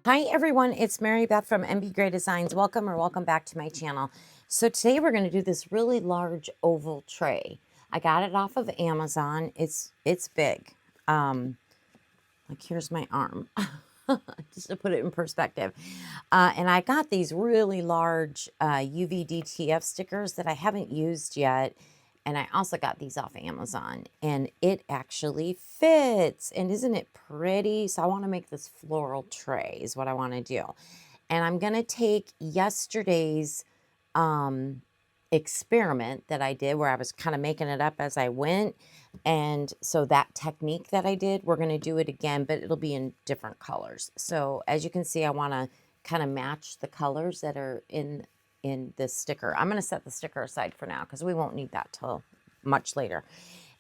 Hi everyone, it's Mary Beth from MBGray Designs. Welcome back to my channel. So today we're going to do this really large oval tray. I got it off of Amazon. It's big. Like here's my arm, just to put it in perspective. And I got these really large UV DTF stickers that I haven't used yet. And I also got these off Amazon, and it actually fits. And isn't it pretty? So I want to make this floral tray is what I want to do. And I'm going to take yesterday's experiment that I did where I was kind of making it up as I went. And so that technique that I did, we're going to do it again, but it'll be in different colors. So as you can see, I want to kind of match the colors that are in this sticker. I'm going to set the sticker aside for now because we won't need that till much later.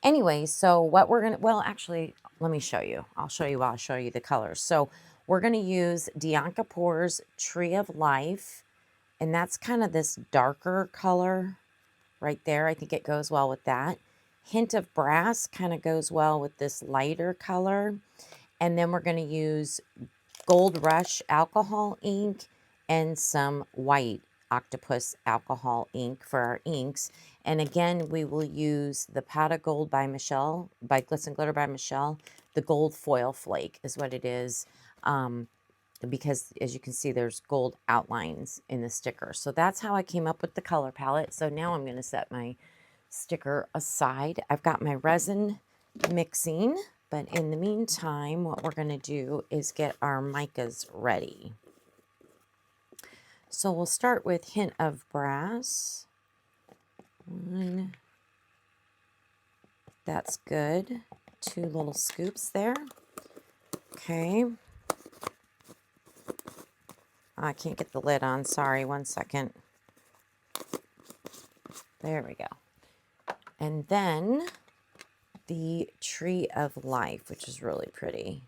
Anyway, so what we're going to, well, actually, let me show you. I'll show you while I show you the colors. So we're going to use Dianca Poor's Tree of Life, and that's kind of this darker color right there. I think it goes well with that. Hint of Brass kind of goes well with this lighter color. And then we're going to use Gold Rush alcohol ink and some white octopus alcohol ink for our inks. And again, we will use the Pot of Gold by Michelle, by Glitz and Glitter by Michelle. The gold foil flake is what it is, because as you can see, there's gold outlines in the sticker. So that's how I came up with the color palette. So now I'm going to set my sticker aside. I've got my resin mixing, but in the meantime, what we're going to do is get our micas ready. So we'll start with Hint of Brass. One. That's good. 2 little scoops there. Okay. I can't get the lid on. Sorry, 1 second. There we go. And then the Tree of Life, which is really pretty.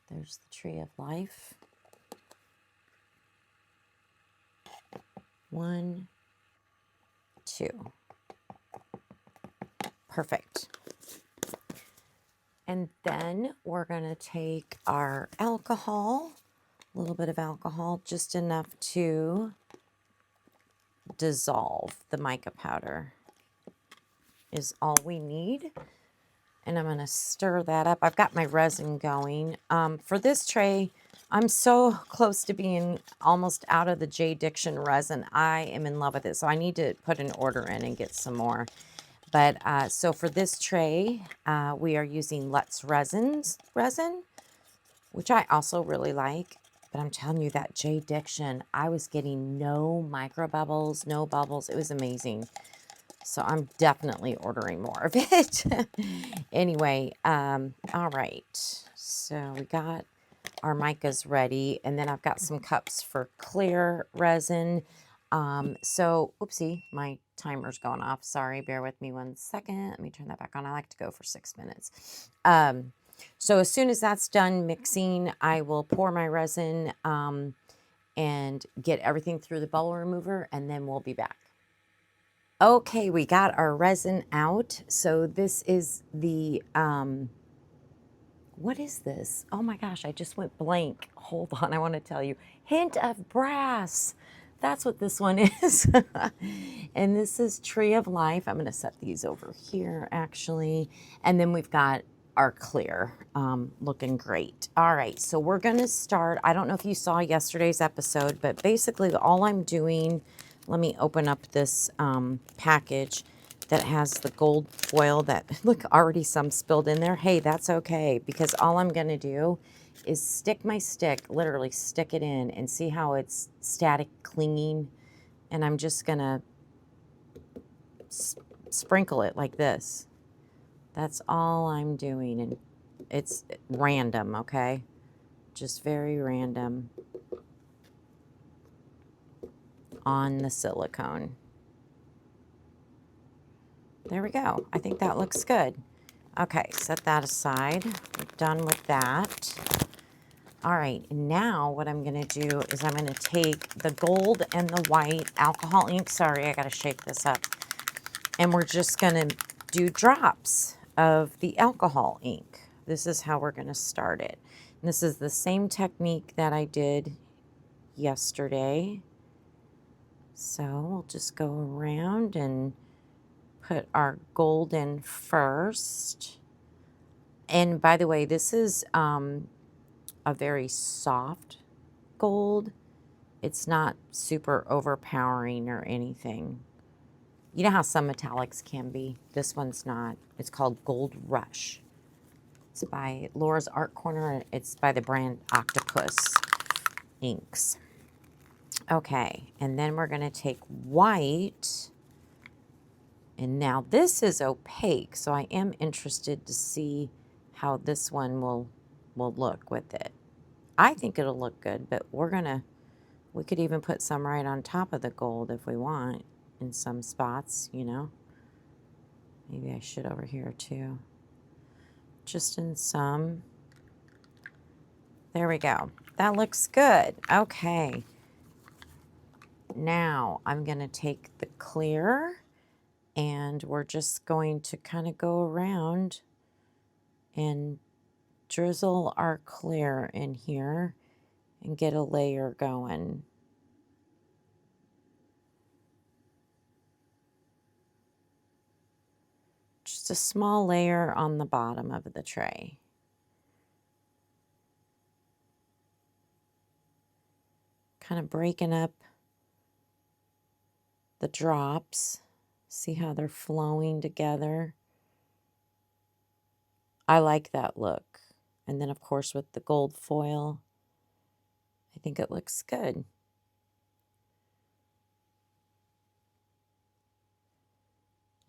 There's the Tree of Life. 1, 2. Perfect. And then we're going to take our alcohol, a little bit of alcohol, just enough to dissolve the mica powder is all we need. And I'm going to stir that up. I've got my resin going. For this tray, I'm so close to being almost out of the J. Diction resin. I am in love with it. So I need to put an order in and get some more. But so for this tray, we are using Let's Resin's resin, which I also really like. But I'm telling you, that J. Diction, I was getting no micro bubbles, no bubbles. It was amazing. So I'm definitely ordering more of it. Anyway, all right. So we got our micas ready. And then I've got some cups for clear resin. So, oopsie, my timer's going off. Sorry, bear with me 1 second. Let me turn that back on. I like to go for 6 minutes. So as soon as that's done mixing, I will pour my resin and get everything through the bubble remover, and then we'll be back. Okay, we got our resin out. So this is the, what is this? Oh my gosh, I just went blank. Hold on, I want to tell you. Hint of Brass. That's what this one is. And this is Tree of Life. I'm going to set these over here, actually. And then we've got our clear, looking great. All right, so we're going to start. I don't know if you saw yesterday's episode, but basically all I'm doing, let me open up this package that has the gold foil that, look, already some spilled in there. Hey, that's okay, because all I'm going to do is stick my stick, literally stick it in, and see how it's static clinging. And I'm just going to sprinkle it like this. That's all I'm doing, and it's random, okay? Just very random on the silicone. There we go. I think that looks good. Okay, set that aside. We're done with that. All right, now what I'm going to do is I'm going to take the gold and the white alcohol ink. Sorry, I got to shake this up. And we're just going to do drops of the alcohol ink. This is how we're going to start it. This is the same technique that I did yesterday. So we'll just go around and put our gold in first. And by the way, this is a very soft gold. It's not super overpowering or anything. You know how some metallics can be? This one's not. It's called Gold Rush. It's by Laura's Art Corner. It's by the brand Octopus Inks. Okay, and then we're going to take white. And now this is opaque, so I am interested to see how this one will look with it. I think it'll look good, but we could even put some right on top of the gold if we want in some spots, you know. Maybe I should over here too. Just in some. There we go. That looks good. Okay. Now I'm going to take the clear and we're just going to kind of go around and drizzle our clear in here and get a layer going. Just a small layer on the bottom of the tray. Kind of breaking up the drops. See how they're flowing together? I like that look. And then, of course, with the gold foil, I think it looks good.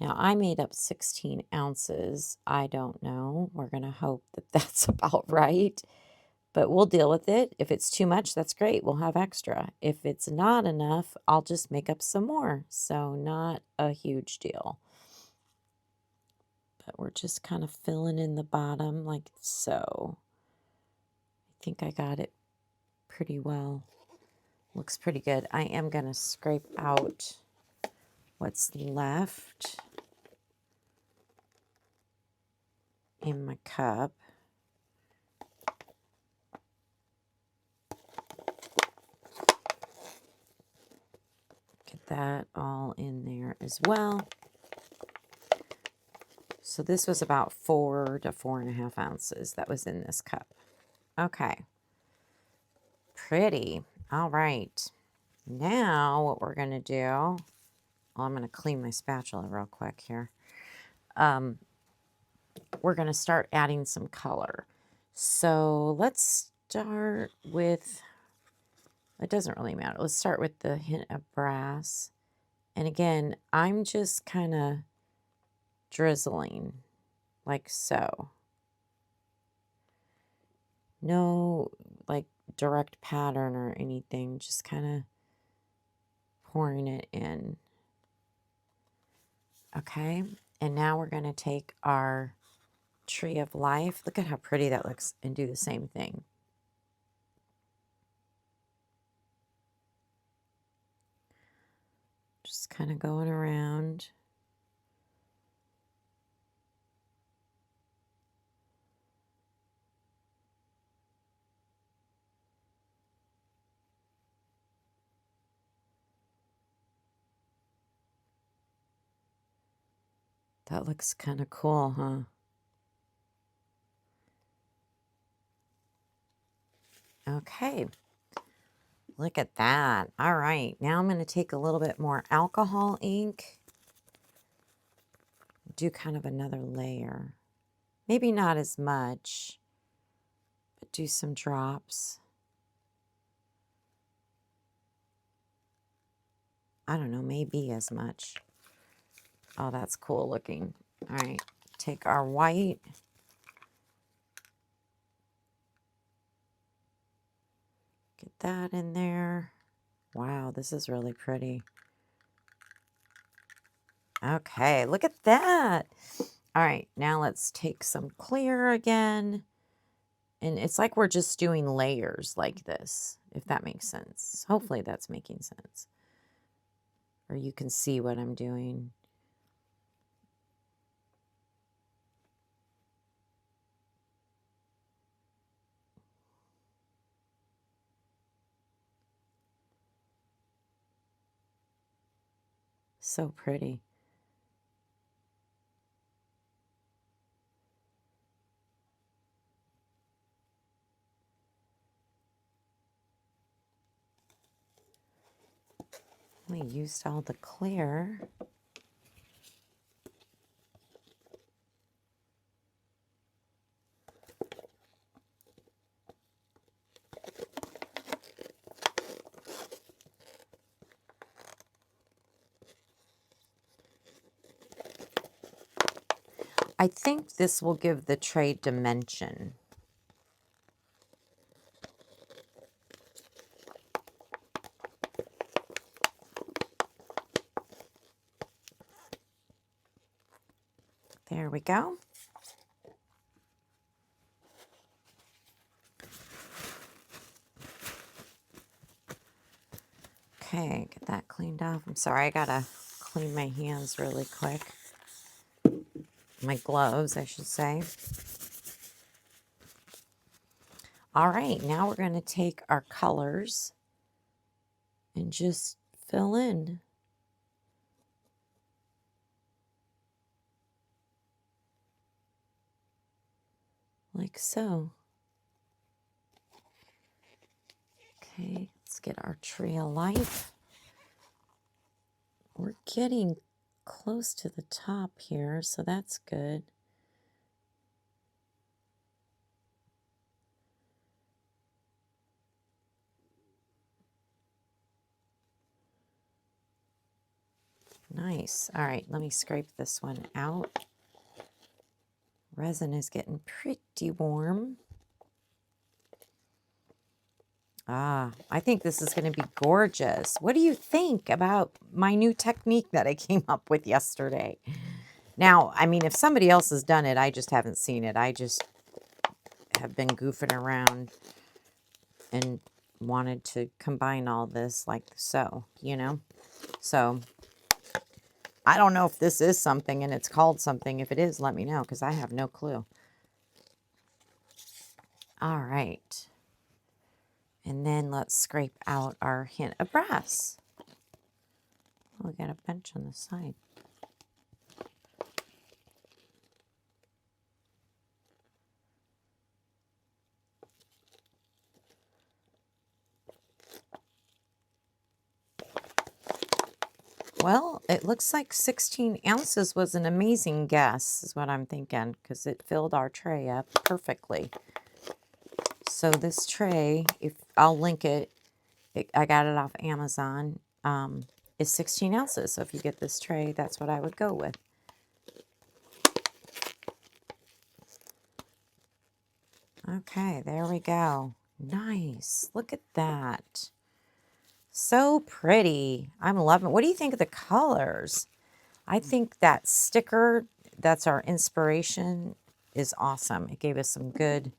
Now, I made up 16 ounces. I don't know. We're going to hope that that's about right. But we'll deal with it. If it's too much, that's great. We'll have extra. If it's not enough, I'll just make up some more. So not a huge deal. But we're just kind of filling in the bottom like so. I think I got it pretty well. Looks pretty good. I am going to scrape out what's left in my cup. Get that all in there as well. So this was about 4 to 4.5 ounces that was in this cup. Okay. Pretty. All right. Now what we're going to do, well, I'm going to clean my spatula real quick here. We're going to start adding some color. So let's start with, it doesn't really matter. Let's start with the hint of brass. And again, I'm just kind of drizzling like so. No like direct pattern or anything, just kind of pouring it in. Okay, and now we're going to take our tree of life. Look at how pretty that looks and do the same thing. Just kind of going around. That looks kind of cool, huh? Okay. Look at that. All right. Now I'm going to take a little bit more alcohol ink. Do kind of another layer. Maybe not as much, but do some drops. I don't know, maybe as much. Oh, that's cool looking. All right. Take our white. Get that in there. Wow, this is really pretty. Okay, look at that. All right, now let's take some clear again. And it's like we're just doing layers like this, if that makes sense. Hopefully that's making sense. Or you can see what I'm doing. So pretty. We used all the clear. I think this will give the tray dimension. There we go. Okay, get that cleaned off. I'm sorry, I gotta clean my hands really quick. My gloves, I should say. All right, now we're going to take our colors and just fill in. Like so. Okay, let's get our tree of life. We're getting close to the top here, so that's good. Nice. All right, let me scrape this one out. Resin is getting pretty warm. Ah, I think this is going to be gorgeous. What do you think about my new technique that I came up with yesterday? Now, I mean, if somebody else has done it, I just haven't seen it. I just have been goofing around and wanted to combine all this like so, you know? So, I don't know if this is something and it's called something. If it is, let me know because I have no clue. All right. And then let's scrape out our hint of brass. Oh, we got a bench on the side. Well, it looks like 16 ounces was an amazing guess, is what I'm thinking, because it filled our tray up perfectly. So this tray, if I'll link it, I got it off Amazon, is 16 ounces. So if you get this tray, that's what I would go with. Okay, there we go. Nice. Look at that. So pretty. I'm loving it. What do you think of the colors? I think that sticker, that's our inspiration, is awesome. It gave us a good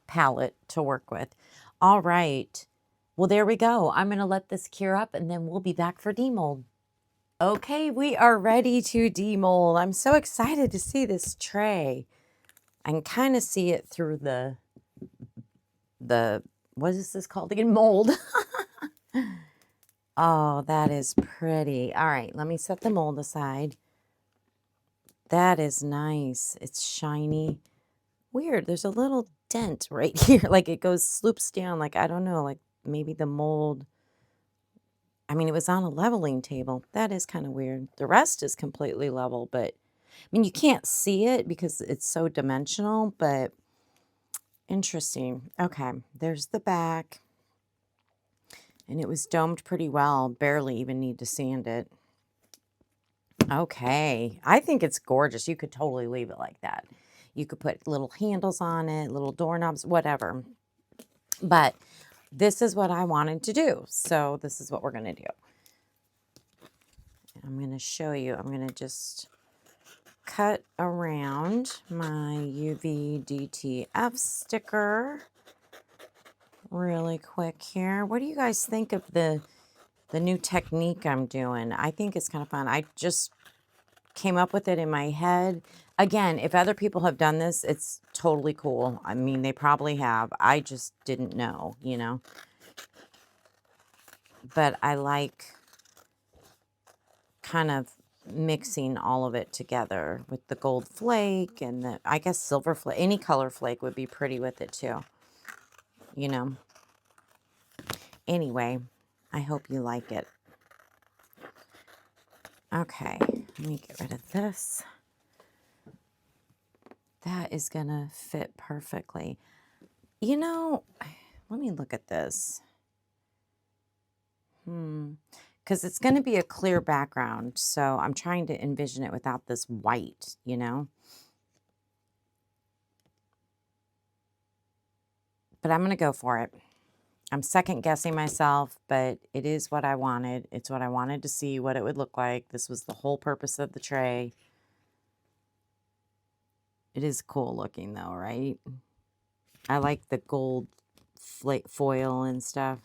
palette to work with. All right. Well, there we go. I'm going to let this cure up and then we'll be back for demold. Okay, we are ready to demold. I'm so excited to see this tray. I can kind of see it through the what is this called again? Mold. Oh, that is pretty. All right, let me set the mold aside. That is nice. It's shiny. Weird. There's a little dent right here. Like it goes, sloops down. Like, I don't know, like maybe the mold. I mean, it was on a leveling table. That is kind of weird. The rest is completely level, but I mean, you can't see it because it's so dimensional, but interesting. Okay, there's the back. And it was domed pretty well. Barely even need to sand it. Okay, I think it's gorgeous. You could totally leave it like that. You could put little handles on it, little doorknobs, whatever. But this is what I wanted to do. So this is what we're going to do. I'm going to show you. I'm going to just cut around my UV DTF sticker really quick here. What do you guys think of the new technique I'm doing? I think it's kind of fun. I just came up with it in my head. Again, if other people have done this, it's totally cool. I mean, they probably have. I just didn't know, you know. But I like kind of mixing all of it together with the gold flake and the, I guess, silver flake. Any color flake would be pretty with it too, you know. Anyway, I hope you like it. Okay, let me get rid of this. That is gonna fit perfectly. You know, let me look at this. Because it's going to be a clear background, so I'm trying to envision it without this white, you know. But I'm going to go for it. I'm second guessing myself, but it is what I wanted. It's what I wanted to see, what it would look like. This was the whole purpose of the tray. It is cool looking though, right? I like the gold foil and stuff.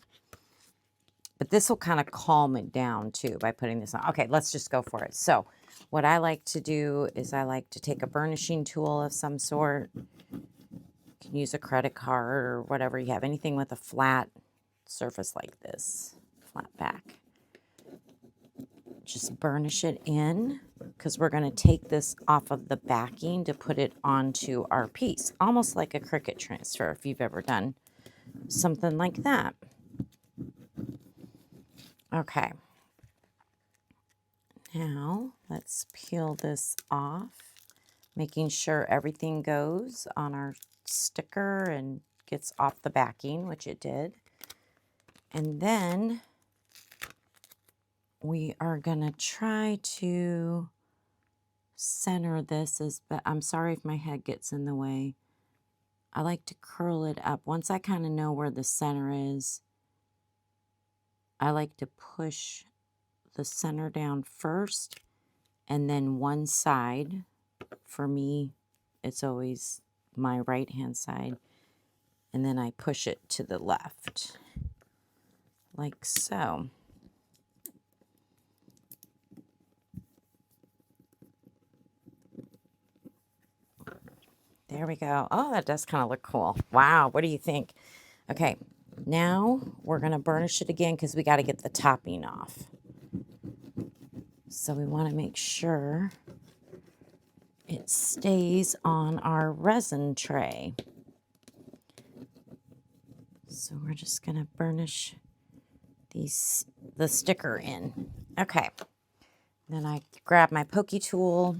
But this will kind of calm it down too by putting this on. Okay, let's just go for it. So what I like to do is I like to take a burnishing tool of some sort. You can use a credit card or whatever you have. Anything with a flat surface like this, flat back. Just burnish it in because we're going to take this off of the backing to put it onto our piece. Almost like a Cricut transfer if you've ever done something like that. Okay, now let's peel this off, making sure everything goes on our sticker and gets off the backing, which it did. And then we are gonna try to center this but I'm sorry if my head gets in the way. I like to curl it up. Once I kind of know where the center is, I like to push the center down first and then one side. For me, it's always my right hand side, and then I push it to the left like so. There we go. Oh, that does kind of look cool. Wow, what do you think? Okay, now we're going to burnish it again because we got to get the topping off. So we want to make sure it stays on our resin tray. So we're just going to burnish the sticker in. Okay. Then I grab my pokey tool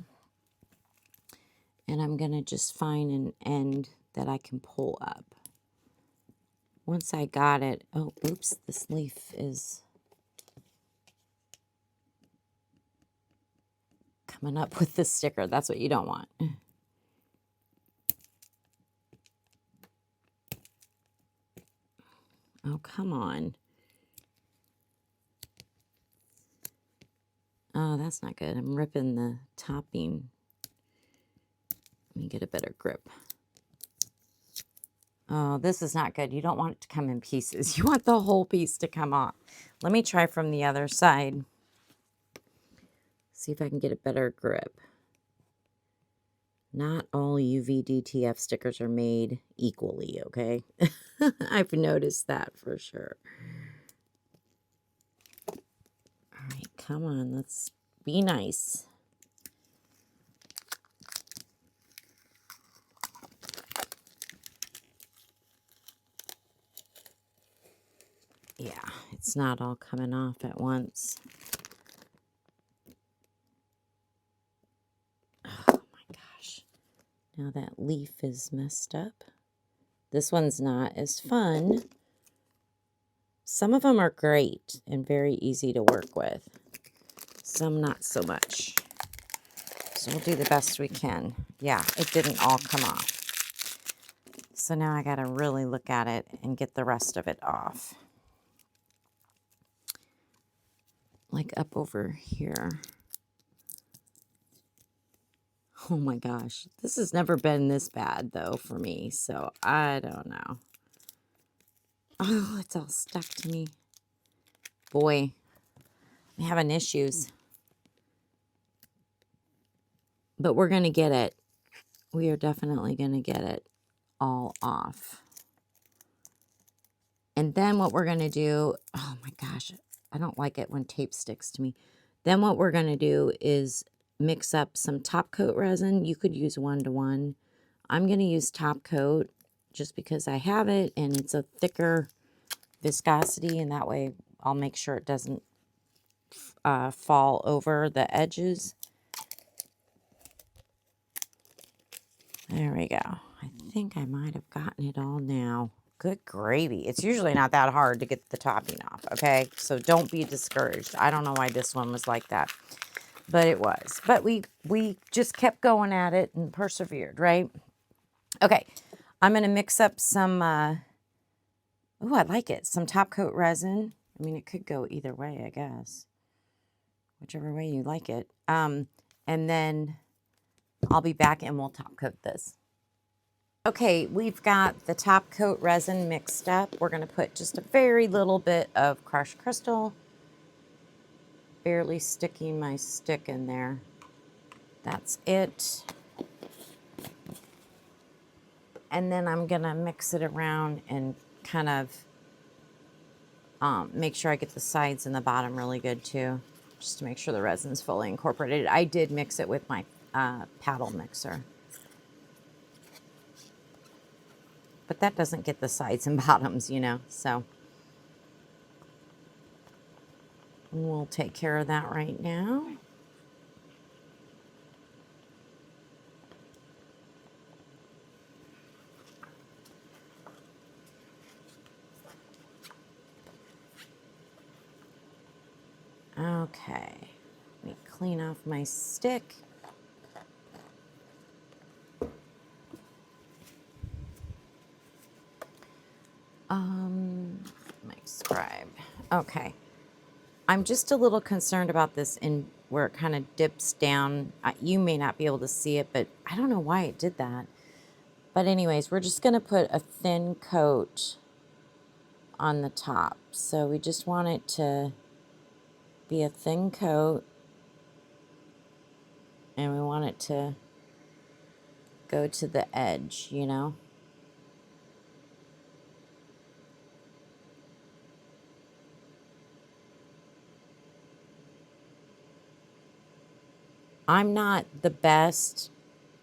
and I'm going to just find an end that I can pull up. Once I got it, oh, oops, this leaf is coming up with the sticker. That's what you don't want. Oh, come on. Oh, that's not good. I'm ripping the topping. Let me get a better grip. Oh, this is not good. You don't want it to come in pieces. You want the whole piece to come off. Let me try from the other side. See if I can get a better grip. Not all UV-DTF stickers are made equally, okay? I've noticed that for sure. All right, come on. Let's be nice. Yeah, it's not all coming off at once. Oh my gosh. Now that leaf is messed up. This one's not as fun. Some of them are great and very easy to work with. Some not so much. So we'll do the best we can. Yeah, it didn't all come off. So now I got to really look at it and get the rest of it off. Like up over here. Oh my gosh. This has never been this bad though for me. So I don't know. Oh, it's all stuck to me. Boy, I'm having issues. But we're going to get it. We are definitely going to get it all off. And then what we're going to do, oh my gosh, I don't like it when tape sticks to me. Then what we're going to do is mix up some top coat resin. You could use 1-to-1. I'm going to use top coat just because I have it and it's a thicker viscosity, and that way I'll make sure it doesn't fall over the edges. There we go. I think I might have gotten it all now. Good gravy. It's usually not that hard to get the topping off, okay? So don't be discouraged. I don't know why this one was like that, but it was. But we just kept going at it and persevered, right? Okay, I'm going to mix up some, oh, I like it, some top coat resin. I mean, it could go either way, I guess, whichever way you like it. And then I'll be back and we'll top coat this. Okay, we've got the top coat resin mixed up. We're going to put just a very little bit of crushed crystal. Barely sticking my stick in there. That's it. And then I'm going to mix it around and kind of make sure I get the sides and the bottom really good too, just to make sure the resin's fully incorporated. I did mix it with my paddle mixer. But that doesn't get the sides and bottoms, you know, so we'll take care of that right now. Okay, let me clean off my stick. My scribe. Okay. I'm just a little concerned about this in where it kind of dips down. You may not be able to see it, but I don't know why it did that. But anyways, we're just going to put a thin coat on the top. So we just want it to be a thin coat. And we want it to go to the edge, you know. I'm not the best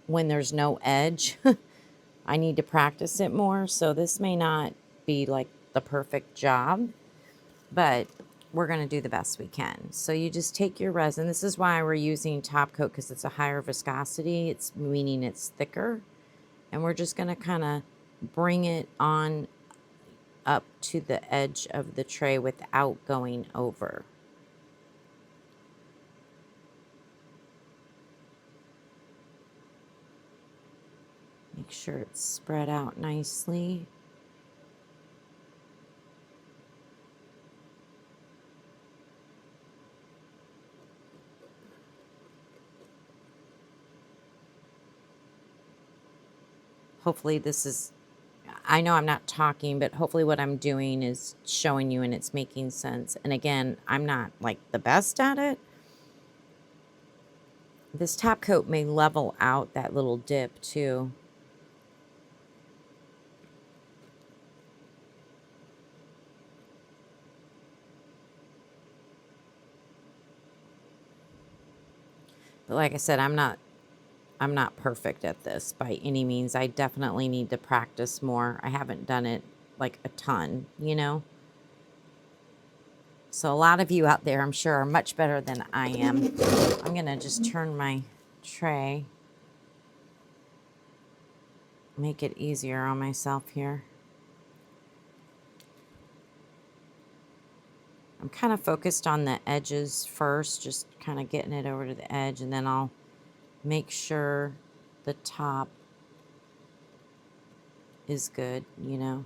when there's no edge. I need to practice it more, so this may not be like the perfect job, but we're going to do the best we can. So you just take your resin. This is why we're using top coat, because it's a higher viscosity. It's meaning it's thicker. And we're just going to kind of bring it on up to the edge of the tray without going over. Make sure it's spread out nicely. Hopefully this is, I know I'm not talking, but hopefully what I'm doing is showing you and it's making sense. And again, I'm not like the best at it. This top coat may level out that little dip too. But like I said, I'm not perfect at this by any means. I definitely need to practice more. I haven't done it like a ton, you know. So a lot of you out there, I'm sure, are much better than I am. I'm going to just turn my tray. Make it easier on myself here. I'm kind of focused on the edges first, just kind of getting it over to the edge, and then I'll make sure the top is good, you know.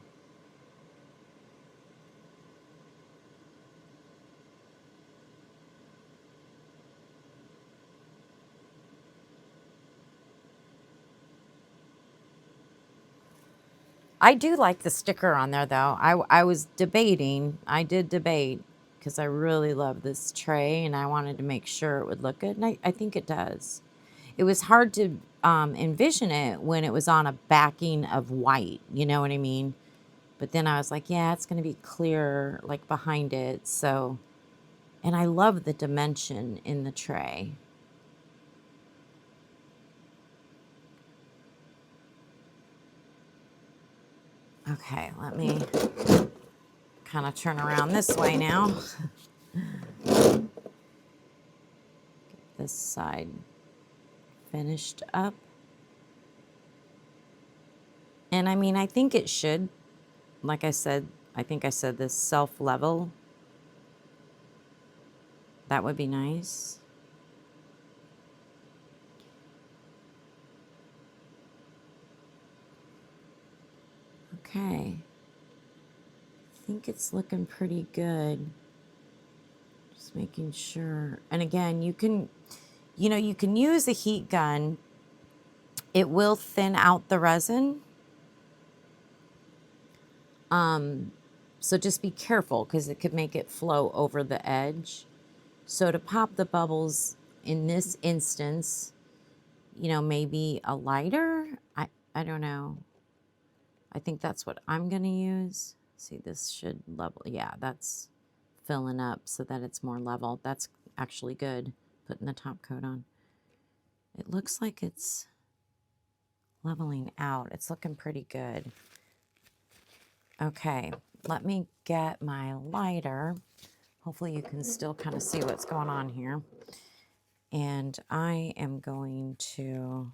I do like the sticker on there, though. I was debating. I did debate because I really love this tray, and I wanted to make sure it would look good, and I think it does. It was hard to envision it when it was on a backing of white, you know what I mean? But then I was like, yeah, it's going to be clear, like, behind it, so And I love the dimension in the tray. Okay, let me kind of turn around this way now. Get this side finished up. And I mean, I think it should, like I said, I think I said this self-level. That would be nice. Okay. I think it's looking pretty good. Just making sure. And again, you can, you can use a heat gun. It will thin out the resin. So just be careful because it could make it flow over the edge. So to pop the bubbles in this instance, maybe a lighter. I don't know. I think that's what I'm going to use. See, this should level. Yeah, that's filling up so that it's more level. That's actually good, putting the top coat on. It looks like it's leveling out. It's looking pretty good. Okay, let me get my lighter. Hopefully you can still kind of see what's going on here. And I am going to,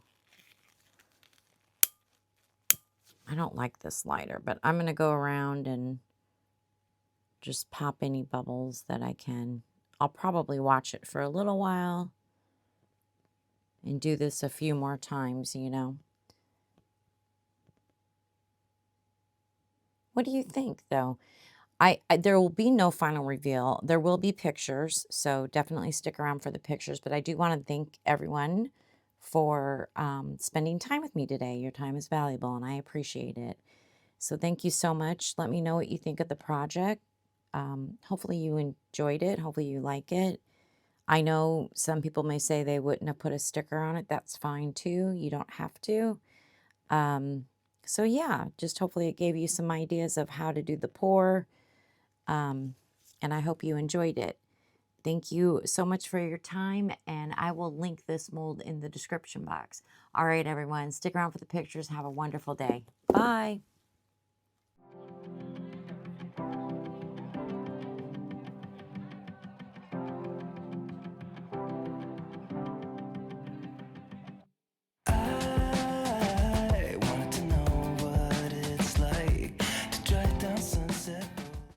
I don't like this lighter, but I'm going to go around and just pop any bubbles that I can. I'll probably watch it for a little while and do this a few more times, What do you think, though? There will be no final reveal. There will be pictures, so definitely stick around for the pictures. But I do want to thank everyone for spending time with me today. Your time is valuable, and I appreciate it. So thank you so much. Let me know what you think of the project. Hopefully you enjoyed it. Hopefully you like it. I know some people may say they wouldn't have put a sticker on it. That's fine too. You don't have to. So yeah, just hopefully it gave you some ideas of how to do the pour. And I hope you enjoyed it. Thank you so much for your time, and I will link this mold in the description box. All right, everyone, stick around for the pictures. Have a wonderful day. Bye.